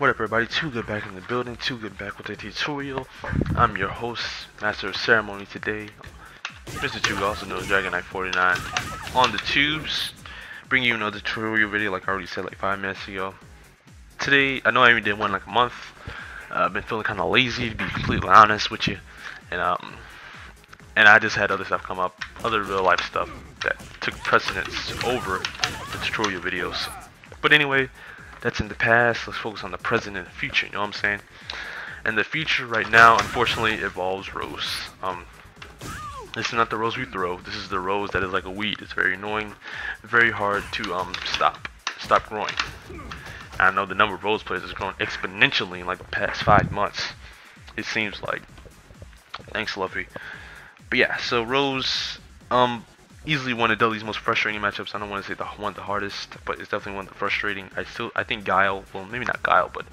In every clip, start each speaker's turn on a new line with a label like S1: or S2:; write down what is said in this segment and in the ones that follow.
S1: What up everybody, Too Good back in the building, Too Good back with a tutorial. I'm your host, Master of Ceremony today, Mr. Too Good, also known as Dragon Knight 49, on the tubes, bringing you another tutorial video like I already said like 5 minutes ago. Today, I know I only did one like a month. I've been feeling kind of lazy to be completely honest with you, and I just had other stuff come up, other real life stuff that took precedence over the tutorial videos. But anyway, that's in the past. Let's focus on the present and the future, you know what I'm saying? And the future right now, unfortunately, involves Rose. This is not the Rose we throw. This is the Rose that is like a weed. It's very annoying, very hard to stop growing. I know the number of Rose players has grown exponentially in like the past 5 months. It seems like. Thanks, Luffy. But yeah, so Rose, easily one of Dudley's most frustrating matchups. I don't want to say one of the hardest, but it's definitely one of the frustrating. I think Guile, well maybe not Guile, but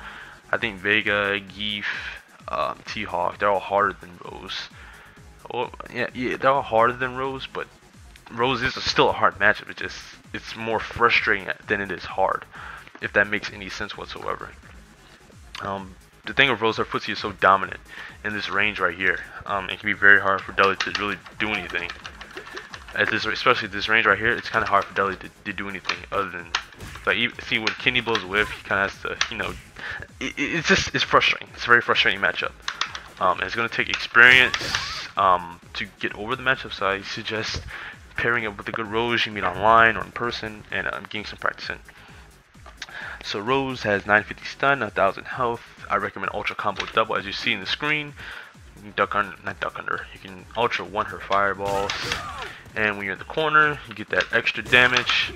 S1: I think Vega, Geef, T-Hawk, they're all harder than Rose. Oh, yeah, they're all harder than Rose, but Rose is still a hard matchup. It's more frustrating than it is hard, if that makes any sense whatsoever. The thing with Rose, her footsie is so dominant in this range right here. It can be very hard for Dudley to really do anything. Especially this range right here, it's kind of hard for Dudley to do anything other than, like, see when Kenny blows a whiff, he kind of has to, you know, it's frustrating. It's a very frustrating matchup. And it's going to take experience to get over the matchup, so I suggest pairing up with a good Rose you meet online or in person, and getting some practice in. So Rose has 950 stun, 1000 health. I recommend Ultra Combo Double, as you see in the screen. You can not duck under. You can Ultra 1 her fireballs, and when you're in the corner, you get that extra damage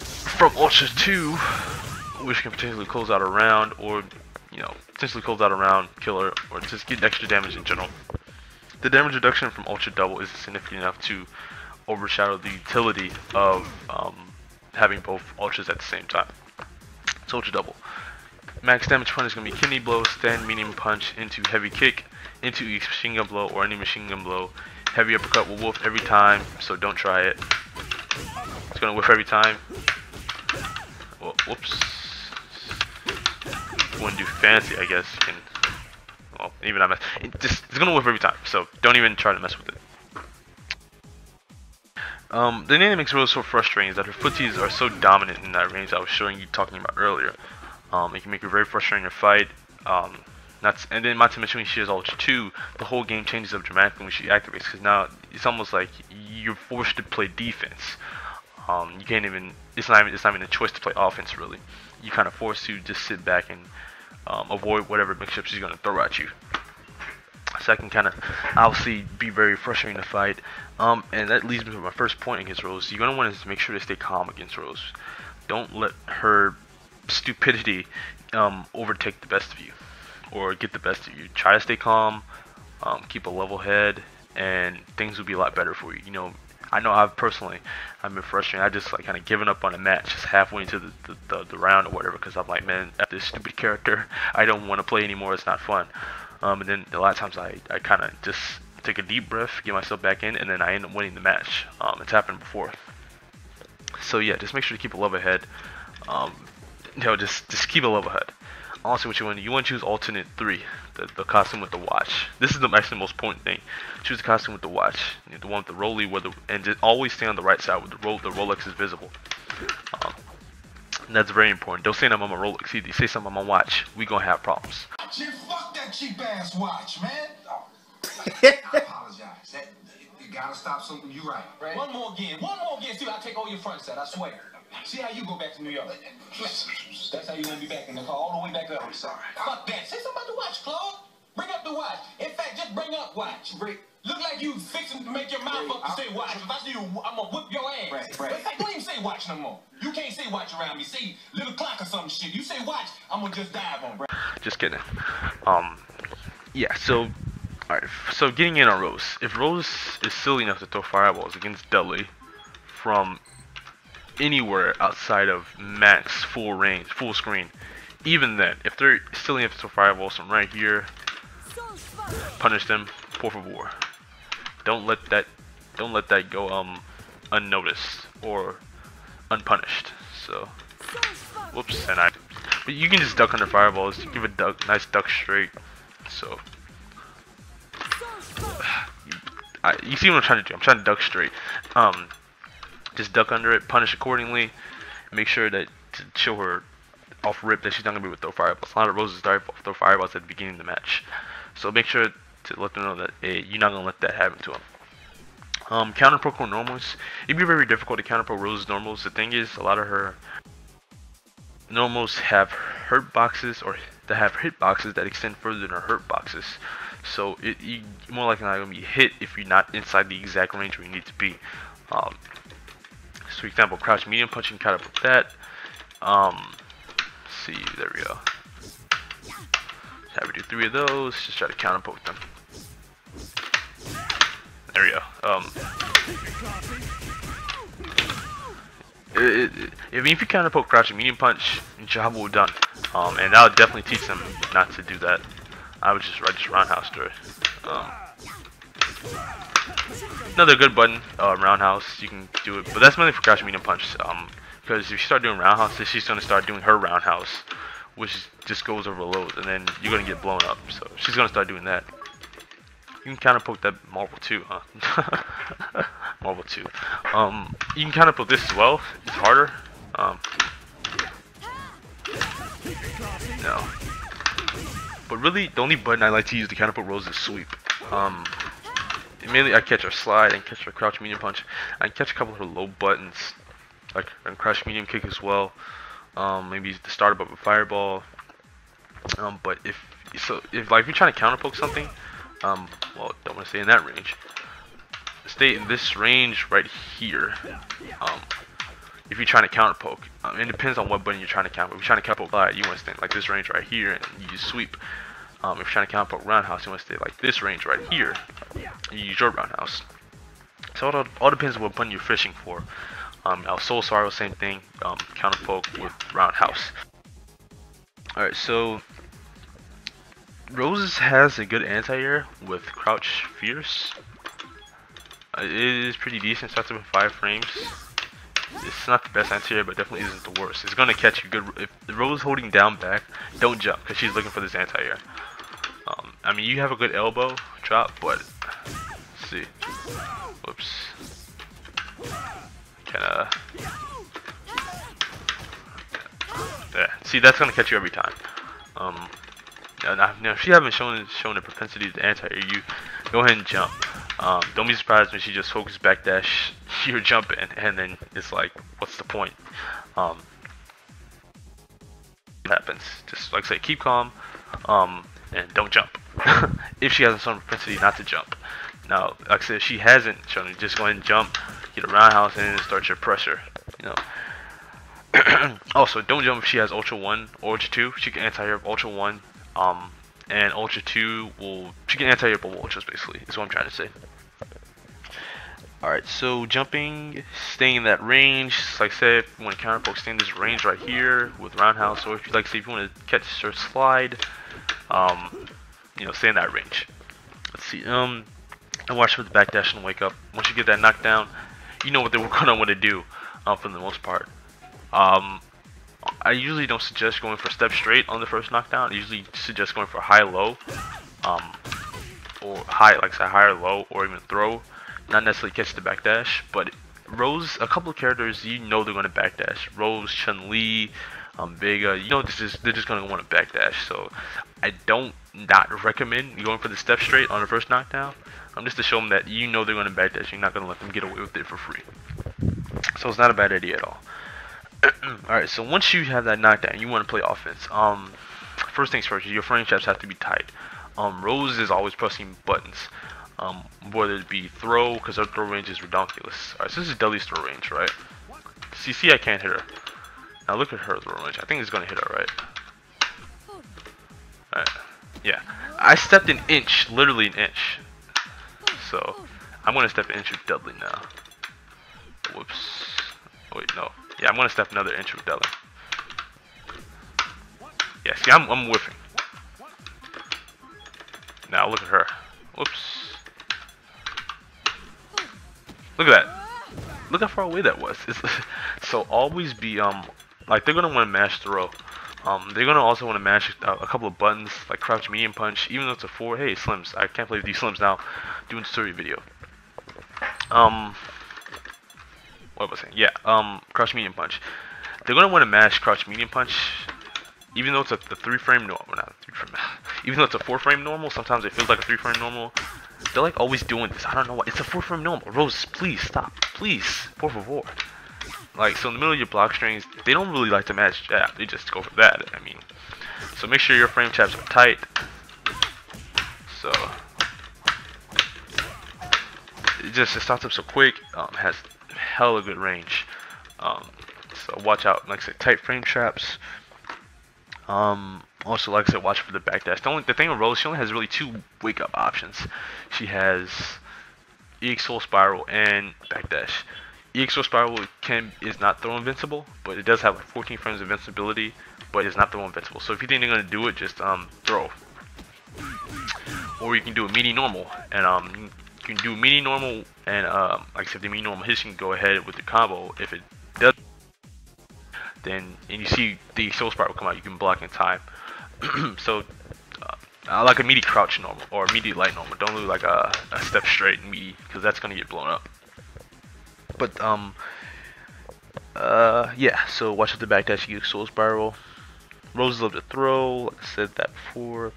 S1: from Ultra 2, which can potentially close out a round, or potentially close out a round, kill her, or just get extra damage in general. The damage reduction from Ultra Double is significant enough to overshadow the utility of having both Ultras at the same time. So Ultra Double. Max damage punch is going to be Kidney Blow, Stand Medium Punch into Heavy Kick, into Machine Gun Blow, or any Machine Gun Blow. Heavy Uppercut will whiff every time, so don't try it. It's going to whiff every time. Well, whoops. If you want to do fancy, I guess you can. Well, even I mess. It's going to whiff every time, so don't even try to mess with it. The thing that makes Rose so frustrating is that her footsies are so dominant in that range I was talking about earlier. It can make her very frustrating to fight. And then not to mention when she has Ultra 2, the whole game changes up dramatically when she activates, because now it's almost like you're forced to play defense. You can't even. It's not even a choice to play offense really. You kind of forced to just sit back and avoid whatever mixup she's gonna throw at you. So that can kind of obviously be very frustrating to fight. And that leads me to my first point against Rose. You're gonna want to make sure to stay calm against Rose. Don't let her stupidity overtake the best of you, or get the best of you. Try to stay calm, keep a level head, and things will be a lot better for you. I know I've been frustrated. I just like kind of given up on a match just halfway into the round or whatever, because I'm like, man, after this stupid character, I don't want to play anymore. It's not fun. And then a lot of times I kind of just take a deep breath, get myself back in, and then I end up winning the match. It's happened before. So yeah, just make sure to keep a level head. Just keep a level head. Also, what you want to choose alternate 3, the costume with the watch. This is actually the most important thing. Choose the costume with the watch, the one with the rolly, and just always stay on the right side where the Rolex is visible. And that's very important. Don't say something on my Rolex either. You say something on my watch, we gonna have problems.
S2: Fuck that cheap ass watch, man. I apologize. You gotta stop something. You right. One more again. See, I'll take all your front set. I swear. See how you go back to New York. That's how you gonna be back in the car all the way back up. I'm sorry. Fuck that. Say something about the watch, Claude. Bring up the watch. In fact, just bring up watch. Look like you fixing to make your mouth up to say watch. If I see you, I'm gonna whip your ass. Right. In fact, don't even say watch no more. You can't say watch around me. Say little clock or some shit. You say watch, I'm gonna just dive on.
S1: Just kidding. Yeah. So, alright. So getting in on Rose. If Rose is silly enough to throw fireballs against Dudley from anywhere outside of max full range, full screen, even then, if they're silly enough to throw fireballs from right here, punish them, por favor. Don't let that go unnoticed or unpunished. So, whoops, and I But you can just duck under fireballs. Give a nice duck straight. So you see what I'm trying to do. I'm trying to duck straight. Just duck under it, punish accordingly. Make sure that to show her off rip that she's not gonna be able to throw fireballs. A lot of Roses throw fireballs at the beginning of the match, so make sure to let them know that you're not gonna let that happen to them. Counter pro normals. It'd be very difficult to counter pro Rose's normals. The thing is, a lot of her normals have hurt boxes, or that have hit boxes that extend further than her hurt boxes. So you more likely not gonna be hit if you're not inside the exact range where you need to be. So for example, crouch medium punch, you can counter pro that. See, there we go. Have her do 3 of those. Just try to counter poke them. There we go. If you counter poke crouch and medium punch, job well done. And that would definitely teach them not to do that. I would just roundhouse her. Another good button, roundhouse. You can do it, but that's mainly for crouch medium punch. Because if you start doing roundhouse, she's gonna start doing her roundhouse, which just goes over loads, and then you're gonna get blown up. So she's gonna start doing that. You can counter poke that marble too, huh? Marble too. You can counter poke this as well. It's harder. No. But really, the only button I like to use to counter poke Rose is sweep. Mainly I catch her slide and catch her crouch medium punch. I can catch a couple of her low buttons, like a crouch medium kick as well. Maybe the start up of a fireball. But if you're trying to counter poke something, well, don't want to stay in that range. Stay in this range right here. If you're trying to counter poke, it depends on what button you're trying to counter poke. If you're trying to counter poke slide, you want to stay in like this range right here, and you use sweep. If you're trying to counter poke roundhouse, you want to stay like this range right here. You use your roundhouse. So it all depends on what button you're fishing for. Now Soul Sorrow, same thing. Counter poke with roundhouse. All right, so Roses has a good anti-air with crouch fierce. It is pretty decent. Starts up in 5 frames. It's not the best anti-air, but definitely isn't the worst. It's gonna catch you good. If the Rose holding down back, don't jump because she's looking for this anti-air. I mean, you have a good elbow drop, but let's see. Whoops. Kinda. Yeah. See, that's gonna catch you every time. Now if she haven't shown the propensity to anti-air, you go ahead and jump. Don't be surprised when she just focuses backdash, you're jumping, and then it's like, what's the point? It happens. Just like I say, keep calm, and don't jump. If she hasn't shown a propensity not to jump. Now, like I said, if she hasn't shown it, just go ahead and jump, get a roundhouse, and then start your pressure. You know. Also, don't jump if she has Ultra 1 or Ultra 2. She can anti-air Ultra 1. And Ultra 2 she can anti-air both Ultras, basically, is what I'm trying to say. Alright, so jumping, staying in that range, like I said, if you want to counter poke, stay in this range right here with roundhouse, or if you like, say, if you want to catch her slide, you know, stay in that range. Let's see, and watch for the backdash and wake up. Once you get that knockdown, you know what they're gonna want to do, for the most part. I usually don't suggest going for step straight on the first knockdown. I usually suggest going for high-low, or high, like I said, high or low, or even throw. Not necessarily catch the backdash, but Rose, a couple of characters, you know they're going to backdash. Rose, Chun-Li, Vega, you know they're just going to want to backdash. So I don't not recommend going for the step straight on the first knockdown. Just to show them that you know they're going to backdash. You're not going to let them get away with it for free. So it's not a bad idea at all. Alright, so once you have that knockdown, you want to play offense. First things first, your frame traps have to be tight. Rose is always pressing buttons. Whether it be throw, because her throw range is ridiculous. Alright, so this is Dudley's throw range, right? See, I can't hit her. Now look at her throw range. I think it's going to hit her, right? Alright, yeah. I stepped an inch, literally an inch. So, I'm going to step an inch with Dudley now. Whoops. Wait, no. Yeah, I'm going to step another inch with Dudley. Yeah, see, I'm whiffing. Now, look at her. Whoops. Look at that. Look how far away that was. So, always be, like, they're going to want to mash throw. They're gonna also want to mash a couple of buttons like crouch medium punch, even though it's a 4. Hey, Slims, I can't play with these Slims now. Doing tutorial video. What was I saying? Yeah, crouch medium punch. They're gonna want to mash crouch medium punch, even though it's the 3-frame normal, not 3-frame. Even though it's a 4-frame normal, sometimes it feels like a 3-frame normal. They're like always doing this. I don't know why. It's a 4-frame normal. Rose, please stop. Please, por favor. Like, so in the middle of your block strings, they don't really like to match jab. They just go for that. I mean, so make sure your frame traps are tight. So it starts up so quick. Has hella good range. So watch out. Like I said, tight frame traps. Also, like I said, watch for the backdash. The thing with Rose, she only has really 2 wake up options. She has EX Soul Spiral and backdash. EX Soul Spiral is not throw invincible, but it does have like 14 frames of invincibility, but it's not throw invincible. So if you think they're gonna do it, just throw. Or you can do a meaty normal, and you can do meaty normal, and like I said, the meaty normal hits, you can go ahead with the combo. If it does, then and you see the Soul Spiral come out, you can block in time. So I like a meaty crouch normal or a meaty light normal. Don't do like a step straight and meaty, because that's gonna get blown up. But yeah, so watch out the backdash, EX Soul Spiral. Roses love to throw, like I said that before.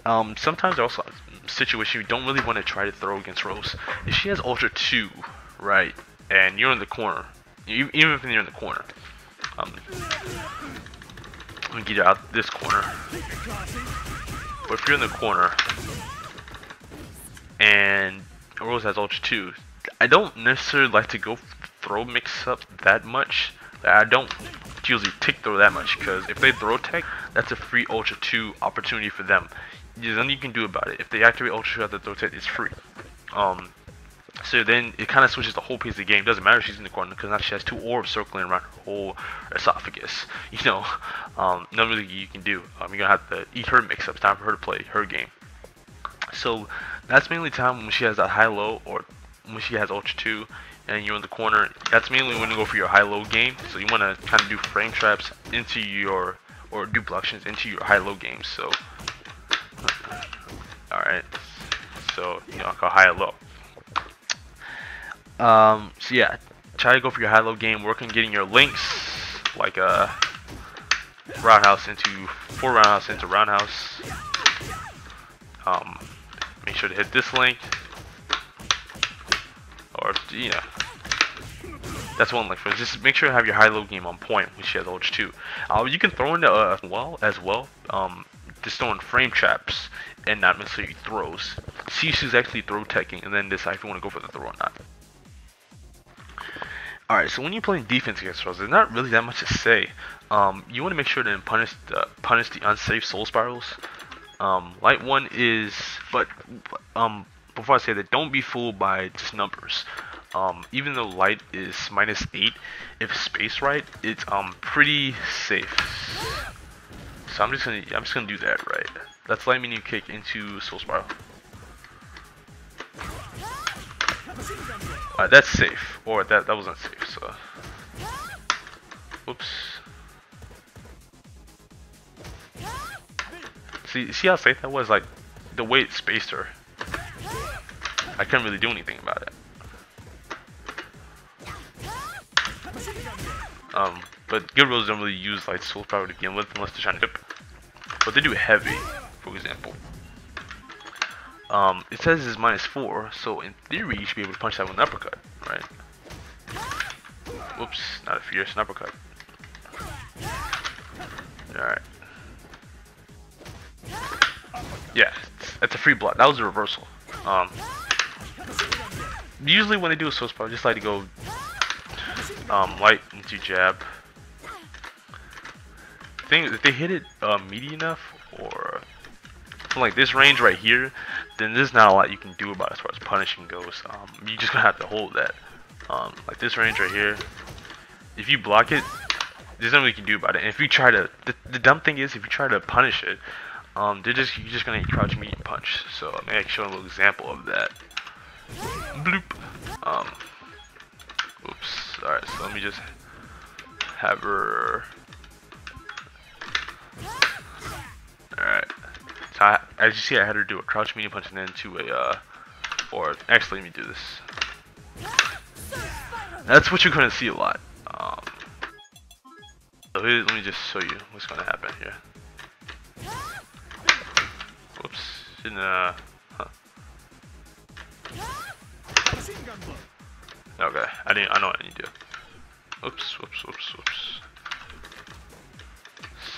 S1: Sometimes there are also situations you don't really want to try to throw against Rose. If she has Ultra 2, right, and you're in the corner, even if you're in the corner, let me get you out this corner. But if you're in the corner and Rose has Ultra 2, I don't necessarily like to go throw mix up that much. I don't usually tick throw that much, because if they throw tech, that's a free Ultra 2 opportunity for them. There's nothing you can do about it. If they activate Ultra 2 after throw tech, it's free. So then it kind of switches the whole pace of the game. Doesn't matter if she's in the corner, because now she has 2 orbs circling around her whole esophagus. You know, nothing really you can do. You're gonna have to eat her mix up. It's time for her to play her game. So that's mainly time when she has that high-low, or when she has Ultra 2 and you're in the corner. That's mainly when you go for your high-low game. So you want to kind of do frame traps into your, or do bloctions into your high-low games. So alright, so you know, I'll call high or low. So yeah, try to go for your high-low game. Work on getting your links, like roundhouse into 4 roundhouse into roundhouse. Make sure to hit this link, or yeah, that's one link for. Just make sure to have your high-low game on point when she has Ultra 2. You can throw into as well. Just throwing frame traps and not necessarily throws. See, she's actually throw teching, and then decide if you want to go for the throw or not. Alright, so when you're playing defense against Rose, there's not really that much to say. You want to make sure to punish the unsafe soul spirals. Light 1 is, but before I say that, don't be fooled by just numbers. Even though light is -8, if spaced right, it's pretty safe. So I'm just gonna do that right. That's light medium kick into soul spiral. That's safe, or that wasn't safe. So, whoops. See how safe that was? Like the way it spaced her, I couldn't really do anything about it. But good Roses don't really use like soul power to begin with unless they're trying to dip. But they do heavy, for example. It says it's -4, so in theory you should be able to punch that with an uppercut, right? Whoops, not a fierce, an uppercut. Alright. Yeah, that's a free block. That was a reversal. Usually when they do a soul spot, I just like to go light into jab. If they hit it meaty enough, or from like this range right here, then there's not a lot you can do about it as far as punishing goes. You just gonna have to hold that. Like this range right here, if you block it, there's nothing you can do about it. And if you try to, the dumb thing is, if you try to punish it, you're just gonna crouch medium punch. So maybe I can show a little example of that. Bloop. Oops. All right. So let me just have her. as you see, I had her do a crouch medium punch and then to a or actually, let me do this. That's what you're gonna see a lot. So here, let me just show you what's gonna happen here. Whoops. Huh. Okay, I know what I need to do. Oops. Let's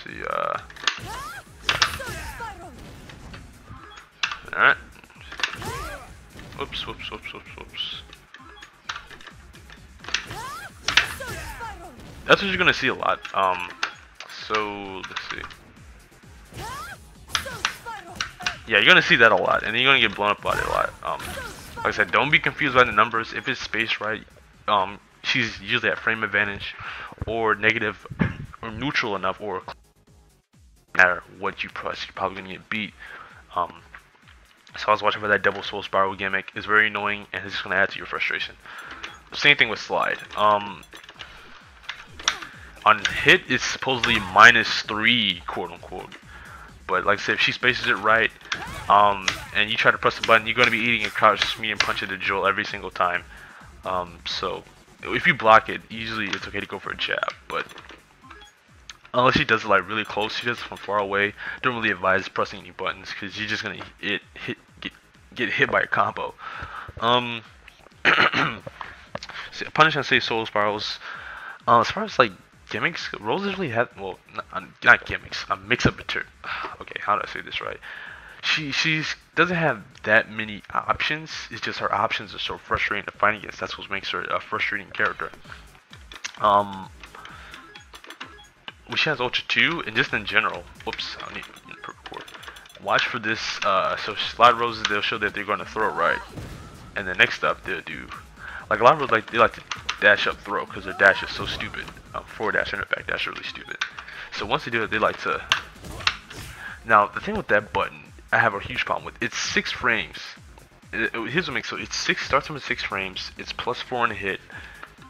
S1: see, alright. Whoops. That's what you're gonna see a lot. So let's see. Yeah, you're gonna see that a lot, and you're gonna get blown up by it a lot. Like I said, don't be confused by the numbers. If it's spaced right, she's usually at frame advantage, or negative, or neutral enough, or no matter what you press, you're probably gonna get beat. So I was watching for that double soul spiral gimmick. It's very annoying, and it's just gonna add to your frustration. Same thing with slide. On hit, it's supposedly -3, quote unquote. But like I said, if she spaces it right, and you try to press the button, you're gonna be eating a crouch medium punch into Joel every single time. So if you block it, usually it's okay to go for a jab. But unless she does it like really close, she does it from far away. Don't really advise pressing any buttons because you're just gonna get hit by a combo. So punish and save soul spirals. As far as like gimmicks, Rose doesn't really have, well, not gimmicks, mix-up material. Okay, how do I say this right? She doesn't have that many options. It's just her options are so frustrating to fight against. That's what makes her a frustrating character. She has Ultra 2, and just in general, whoops, I need to record. Watch for this, so slide roses, they'll show that they're going to throw it right. And then next up, they'll do, like a lot of roses, they like to dash up throw, because their dash is so stupid. Forward dash and a back dash are really stupid. So once they do it, they like to, now the thing with that button, I have a huge problem with, it's 6 frames. Here's what makes so, it's starts with 6 frames, it's +4 on the hit,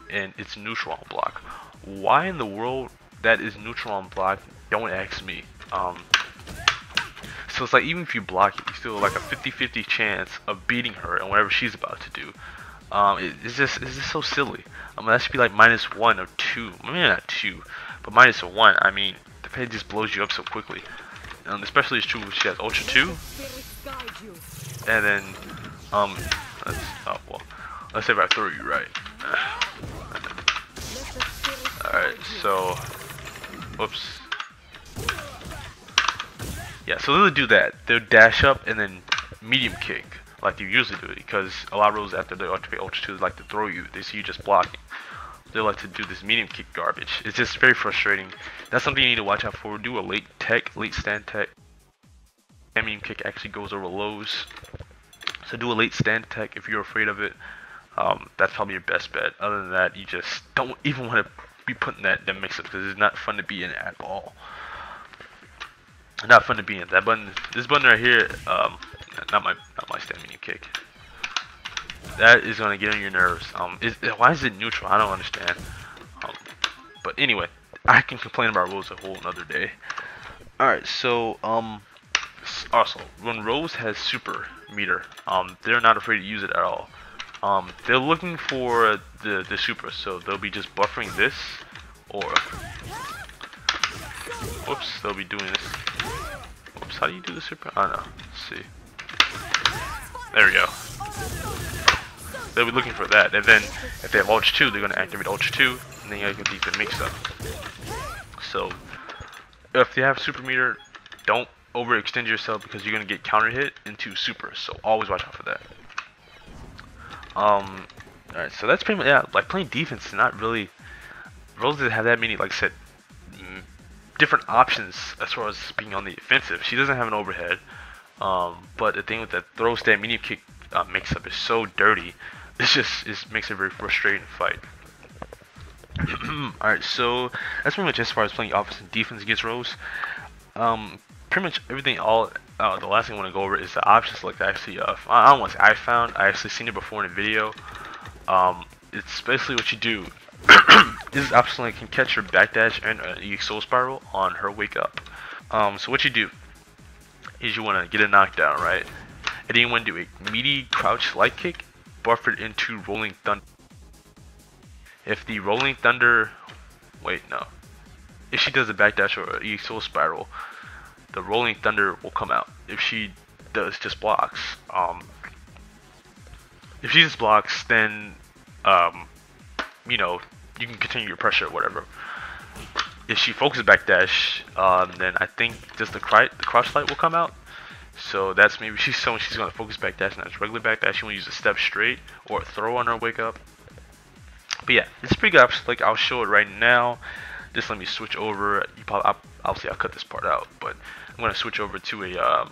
S1: and it's neutral on block. Why in the world that is neutral on block, don't ask me. So it's like even if you block it, you still have like a 50-50 chance of beating her and whatever she's about to do. It's just so silly. That should be like -1 or 2. Maybe not 2, but -1. I mean, the pay just blows you up so quickly. Especially it's true when she has Ultra 2. And then, let's say if I throw you right. Alright, so, whoops. Yeah, so they'll do that. They'll dash up and then medium kick, like you usually do it, because a lot of rules after they activate Ultra 2 like to throw you. They see you just blocking. They like to do this medium kick garbage. It's just very frustrating. That's something you need to watch out for. Do a late stand tech. That medium kick actually goes over lows. So do a late stand tech if you're afraid of it. That's probably your best bet. Other than that, you just don't even want to be putting that mix-up because it's not fun to be in at all. Not fun to be in. That button, this button right here, not my stand medium kick. That is gonna get on your nerves. Why is it neutral? I don't understand. But anyway, I can complain about Rose a whole another day. Alright, so also when Rose has super meter, they're not afraid to use it at all. They're looking for the super, so they'll be just buffering this, or whoops, they'll be doing this. Whoops, how do you do the super? I don't know. Let's see. There we go. They'll be looking for that, and then if they have Ultra 2, they're going to activate Ultra 2, and then you can do the mix-up. So, if you have super meter, don't overextend yourself because you're going to get counter hit into super, so always watch out for that. Alright, so that's pretty much, yeah, like playing defense is not really, Rose doesn't have that many, like I said, different options as far as being on the offensive. She doesn't have an overhead, but the thing with that throw stand medium kick mix-up is so dirty. It makes it a very frustrating fight. Alright, so that's pretty much as far as playing offense and defense against Rose. Pretty much everything, the last thing I want to go over is the option select. Actually, I don't want to say I found, I actually seen it before in a video. It's basically what you do. This option select can catch your backdash and EX soul spiral on her wake up. So what you do, is you want to get a knockdown, right? And then you want to do a meaty crouch light kick, buffered into rolling thunder. If the rolling thunder, wait, no. If she does a backdash or a soul spiral, the rolling thunder will come out. If she does just blocks, if she just blocks, then you know, you can continue your pressure or whatever. If she focuses backdash, then I think just the crouch light will come out. So that's maybe she's showing she's gonna focus backdash, and that's regular backdash. She wanna use a step straight or a throw on her wake up. But yeah, it's pretty good. Like, I'll show it right now. Just let me switch over. Obviously I'll cut this part out, but I'm gonna switch over to a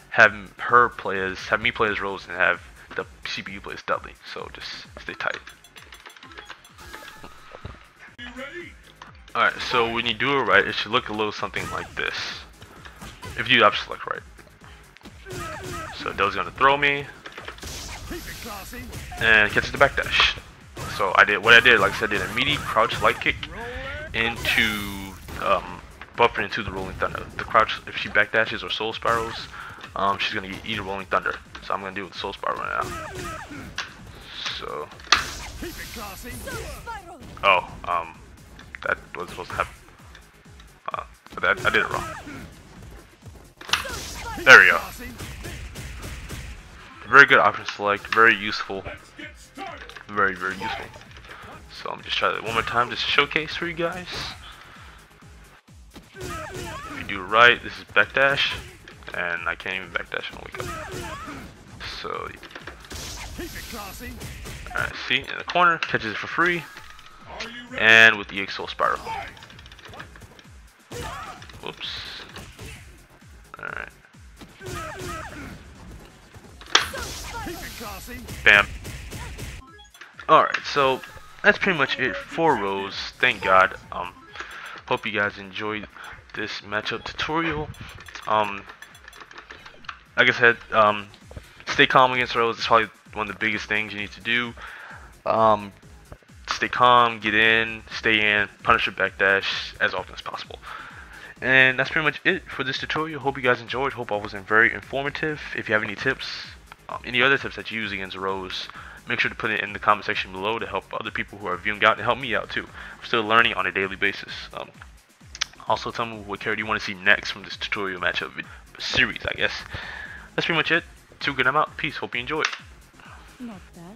S1: have me play as Rose and have the CPU play as Dudley. So just stay tight. Alright, so when you do it right, it should look a little something like this. If you do up select right. So Dudley's gonna throw me and catches the backdash. So what I did, like I said, I did a meaty crouch light kick into buffer into the rolling thunder. The crouch, if she backdashes or soul spirals, she's gonna eat a rolling thunder. So I'm gonna do it with soul spiral right now. So that was supposed to happen. But I did it wrong. There we go. Very good option select, very useful. Very useful. So I'm just trying that one more time just to showcase for you guys. If you do it right, this is backdash, and I can't even backdash and wake up. So, alright, see, in the corner, catches it for free, and with the EX Soul Spiral. Whoops. Alright. Bam. Alright, so that's pretty much it for Rose. Thank God. Hope you guys enjoyed this matchup tutorial. Like I said, stay calm against Rose. It's probably one of the biggest things you need to do. Stay calm, get in, stay in, punish your backdash as often as possible. And that's pretty much it for this tutorial. Hope you guys enjoyed. Hope I was very informative. If you have any tips, any other tips that you use against Rose, make sure to put it in the comment section below to help other people who are viewing out and help me out too. I'm still learning on a daily basis. Also, tell me what character you want to see next from this tutorial matchup series, I guess. That's pretty much it. Too good, I'm out. Peace. Hope you enjoyed.
S3: Not bad.